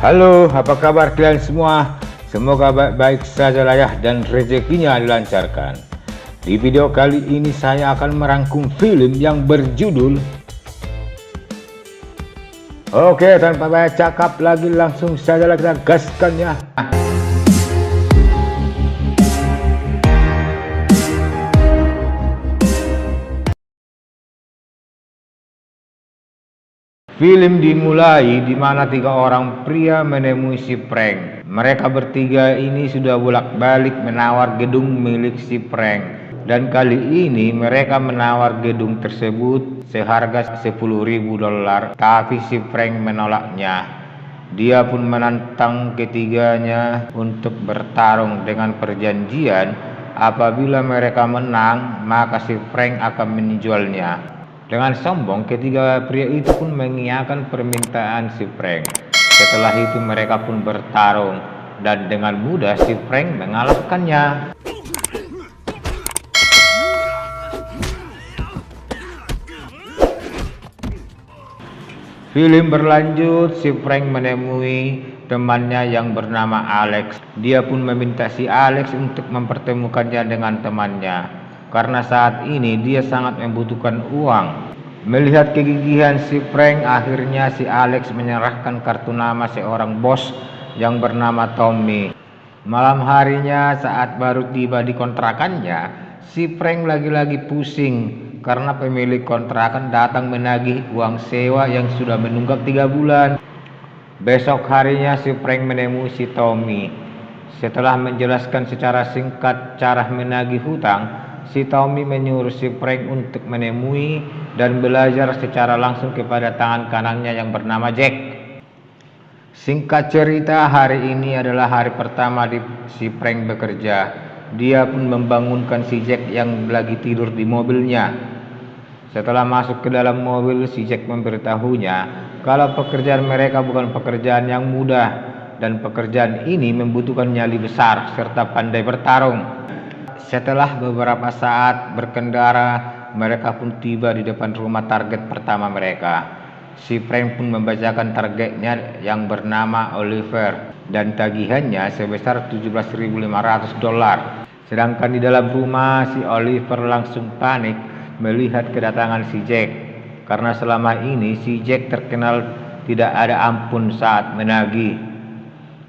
Halo, apa kabar kalian semua? Semoga baik-baik saja lah ya dan rezekinya dilancarkan. Di video kali ini saya akan merangkum film yang berjudul Oke, tanpa banyak cakap lagi, langsung saja kita gaskan ya. Film dimulai di mana tiga orang pria menemui si Frank. Mereka bertiga ini sudah bolak-balik menawar gedung milik si Frank. Dan kali ini mereka menawar gedung tersebut seharga $10.000, tapi si Frank menolaknya. Dia pun menantang ketiganya untuk bertarung dengan perjanjian apabila mereka menang maka si Frank akan menjualnya. Dengan sombong, ketiga pria itu pun mengiyakan permintaan si Frank. Setelah itu mereka pun bertarung dan dengan mudah si Frank mengalahkannya. Film berlanjut, si Frank menemui temannya yang bernama Alex. Dia pun meminta si Alex untuk mempertemukannya dengan temannya karena saat ini dia sangat membutuhkan uang. Melihat kegigihan si Frank, akhirnya si Alex menyerahkan kartu nama seorang bos yang bernama Tommy. Malam harinya saat baru tiba di kontrakannya, si Frank lagi-lagi pusing karena pemilik kontrakan datang menagih uang sewa yang sudah menunggak 3 bulan. Besok harinya si Frank menemui si Tommy. Setelah menjelaskan secara singkat cara menagih hutang, si Tommy menyuruh si Frank untuk menemui dan belajar secara langsung kepada tangan kanannya yang bernama Jack. Singkat cerita, hari ini adalah hari pertama si Frank bekerja. Dia pun membangunkan si Jack yang lagi tidur di mobilnya. Setelah masuk ke dalam mobil, si Jack memberitahunya kalau pekerjaan mereka bukan pekerjaan yang mudah dan pekerjaan ini membutuhkan nyali besar serta pandai bertarung. Setelah beberapa saat berkendara, mereka pun tiba di depan rumah target pertama mereka. Si Frank pun membacakan targetnya yang bernama Oliver dan tagihannya sebesar $17.500. Sedangkan di dalam rumah, si Oliver langsung panik melihat kedatangan si Jack karena selama ini si Jack terkenal tidak ada ampun saat menagih.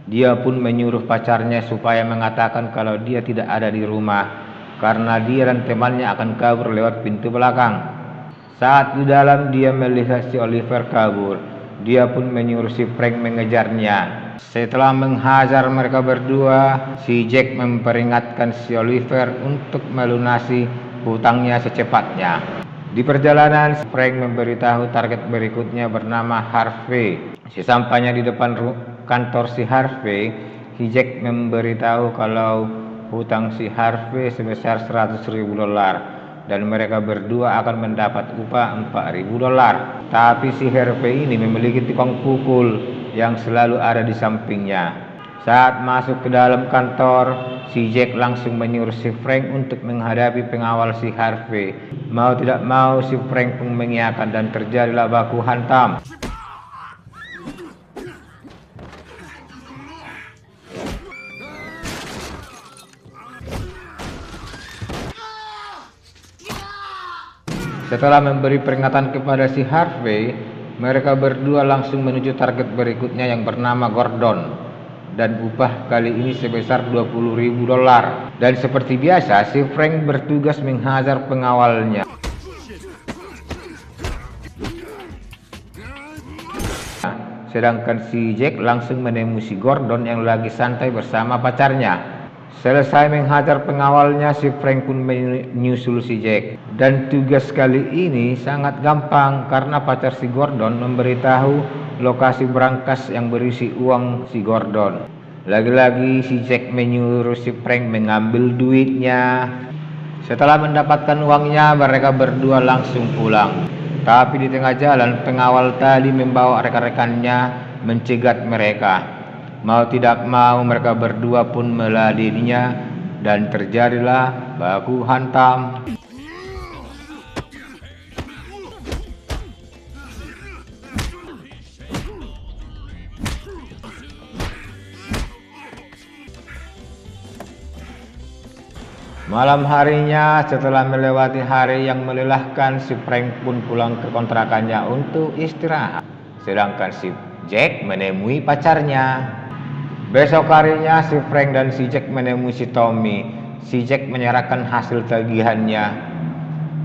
Dia pun menyuruh pacarnya supaya mengatakan kalau dia tidak ada di rumah karena dia dan temannya akan kabur lewat pintu belakang. Saat di dalam dia melihat si Oliver kabur, dia pun menyuruh si Frank mengejarnya. Setelah menghajar mereka berdua, si Jack memperingatkan si Oliver untuk melunasi hutangnya secepatnya. Di perjalanan, si Frank memberitahu target berikutnya bernama Harvey. Sesampainya di depan kantor si Harvey, si Jack memberitahu kalau hutang si Harvey sebesar $100.000 dan mereka berdua akan mendapat upah $4.000. Tapi si Harvey ini memiliki tukang pukul yang selalu ada di sampingnya. Saat masuk ke dalam kantor, si Jack langsung menyuruh si Frank untuk menghadapi pengawal si Harvey. Mau tidak mau, si Frank pun mengiyakan dan terjadilah baku hantam. Setelah memberi peringatan kepada si Harvey, mereka berdua langsung menuju target berikutnya yang bernama Gordon. Dan upah kali ini sebesar $20.000. Dan seperti biasa, si Frank bertugas menghajar pengawalnya. Sedangkan si Jack langsung menemui si Gordon yang lagi santai bersama pacarnya. Selesai menghajar pengawalnya, si Frank pun menyusul si Jack. Dan tugas kali ini sangat gampang karena pacar si Gordon memberitahu lokasi brankas yang berisi uang si Gordon. Lagi-lagi si Jack menyuruh si Frank mengambil duitnya. Setelah mendapatkan uangnya, mereka berdua langsung pulang. Tapi di tengah jalan, pengawal tadi membawa rekan-rekannya mencegat mereka. Mau tidak mau, mereka berdua pun meladeninya dan terjadilah baku hantam. Malam harinya, setelah melewati hari yang melelahkan, si Frank pun pulang ke kontrakannya untuk istirahat. Sedangkan si Jack menemui pacarnya. Besok harinya, si Frank dan si Jack menemui si Tommy. Si Jack menyerahkan hasil tagihannya.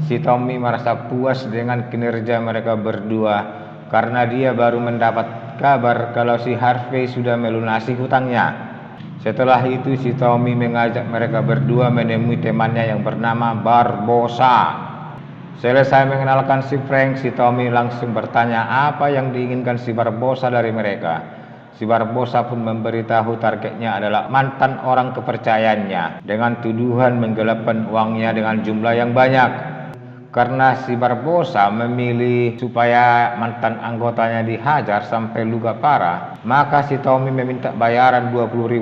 Si Tommy merasa puas dengan kinerja mereka berdua karena dia baru mendapat kabar kalau si Harvey sudah melunasi hutangnya. Setelah itu si Tommy mengajak mereka berdua menemui temannya yang bernama Barbosa. Selesai mengenalkan si Frank, si Tommy langsung bertanya apa yang diinginkan si Barbosa dari mereka. Si Barbosa pun memberitahu targetnya adalah mantan orang kepercayaannya dengan tuduhan menggelapkan uangnya dengan jumlah yang banyak. Karena si Barbosa memilih supaya mantan anggotanya dihajar sampai luka parah, maka si Tommy meminta bayaran $20.000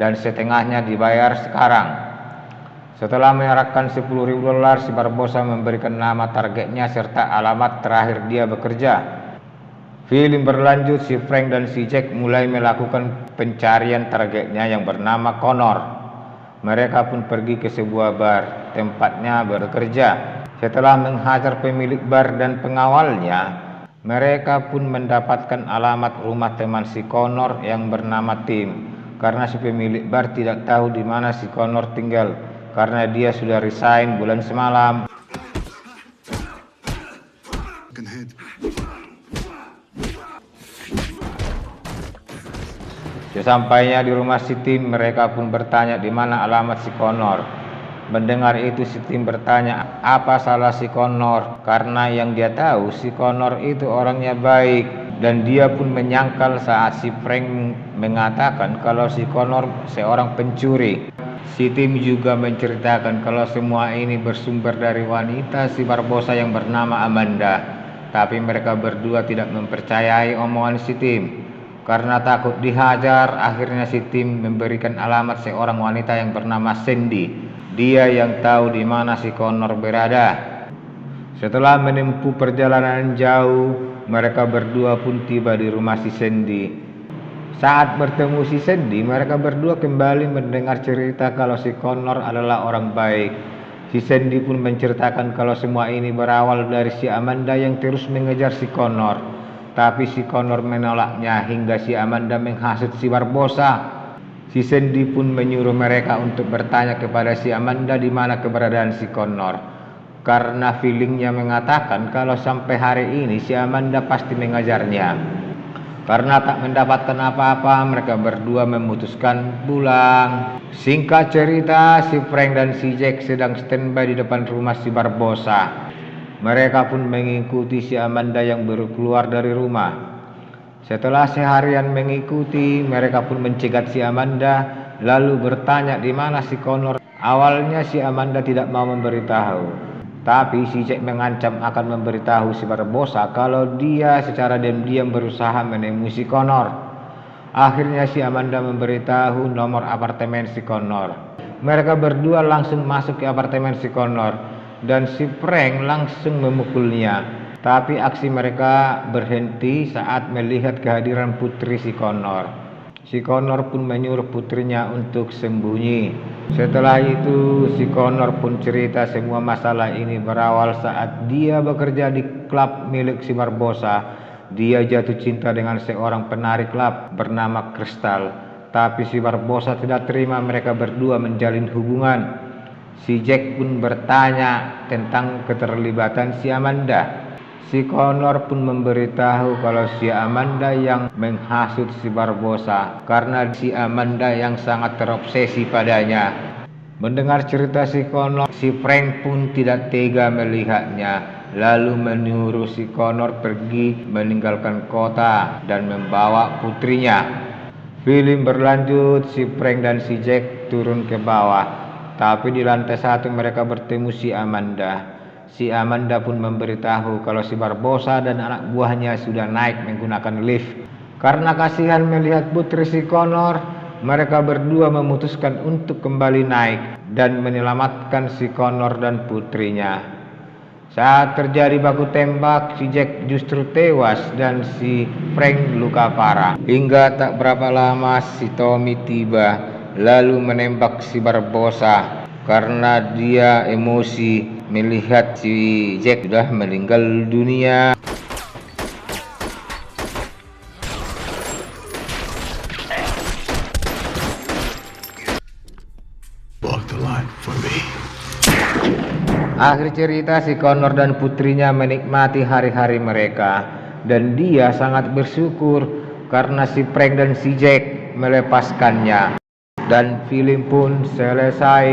dan setengahnya dibayar sekarang. Setelah menyerahkan $10.000, si Barbosa memberikan nama targetnya serta alamat terakhir dia bekerja. Film berlanjut, si Frank dan si Jack mulai melakukan pencarian targetnya yang bernama Connor. Mereka pun pergi ke sebuah bar tempatnya bekerja. Setelah menghajar pemilik bar dan pengawalnya, mereka pun mendapatkan alamat rumah teman si Connor yang bernama Tim. Karena si pemilik bar tidak tahu di mana si Connor tinggal karena dia sudah resign bulan semalam. Sesampainya di rumah si Tim, mereka pun bertanya di mana alamat si Connor. Mendengar itu si Tim bertanya apa salah si Connor, karena yang dia tahu si Connor itu orangnya baik dan dia pun menyangkal saat si Frank mengatakan kalau si Connor seorang pencuri. Si Tim juga menceritakan kalau semua ini bersumber dari wanita si Barbosa yang bernama Amanda. Tapi mereka berdua tidak mempercayai omongan si Tim. Karena takut dihajar, akhirnya si Tim memberikan alamat seorang wanita yang bernama Sandy. Dia yang tahu di mana si Connor berada. Setelah menempuh perjalanan jauh, mereka berdua pun tiba di rumah si Sandy. Saat bertemu si Sandy, mereka berdua kembali mendengar cerita kalau si Connor adalah orang baik. Si Sandy pun menceritakan kalau semua ini berawal dari si Amanda yang terus mengejar si Connor. Tapi si Connor menolaknya hingga si Amanda menghasut si Barbosa. Si Sandy pun menyuruh mereka untuk bertanya kepada si Amanda di mana keberadaan si Connor. Karena feelingnya mengatakan kalau sampai hari ini si Amanda pasti mengajarnya. Karena tak mendapatkan apa-apa, mereka berdua memutuskan pulang. Singkat cerita, si Frank dan si Jack sedang standby di depan rumah si Barbosa. Mereka pun mengikuti si Amanda yang baru keluar dari rumah. Setelah seharian mengikuti, mereka pun mencegat si Amanda, lalu bertanya di mana si Connor. Awalnya si Amanda tidak mau memberitahu, tapi si Jack mengancam akan memberitahu si Barbosa kalau dia secara diam-diam berusaha menemui si Connor. Akhirnya si Amanda memberitahu nomor apartemen si Connor. Mereka berdua langsung masuk ke apartemen si Connor. Dan si Frank langsung memukulnya. Tapi aksi mereka berhenti saat melihat kehadiran putri si Connor. Si Connor pun menyuruh putrinya untuk sembunyi. Setelah itu si Connor pun cerita semua masalah ini berawal saat dia bekerja di klub milik si Barbosa. Dia jatuh cinta dengan seorang penari klub bernama Crystal. Tapi si Barbosa tidak terima mereka berdua menjalin hubungan. Si Jack pun bertanya tentang keterlibatan si Amanda. Si Connor pun memberitahu kalau si Amanda yang menghasut si Barbosa karena si Amanda yang sangat terobsesi padanya. Mendengar cerita si Connor, si Frank pun tidak tega melihatnya, lalu menyuruh si Connor pergi meninggalkan kota dan membawa putrinya. Film berlanjut, si Frank dan si Jack turun ke bawah. Tapi di lantai 1 mereka bertemu si Amanda. Si Amanda pun memberitahu kalau si Barbosa dan anak buahnya sudah naik menggunakan lift. Karena kasihan melihat putri si Connor, mereka berdua memutuskan untuk kembali naik dan menyelamatkan si Connor dan putrinya. Saat terjadi baku tembak, si Jack justru tewas dan si Frank luka parah. Hingga tak berapa lama si Tommy tiba lalu menembak si Barbosa. karena dia emosi melihat si Jack sudah meninggal dunia. Akhir cerita, si Connor dan putrinya menikmati hari-hari mereka, dan dia sangat bersyukur karena si Frank dan si Jack melepaskannya. Dan film pun selesai.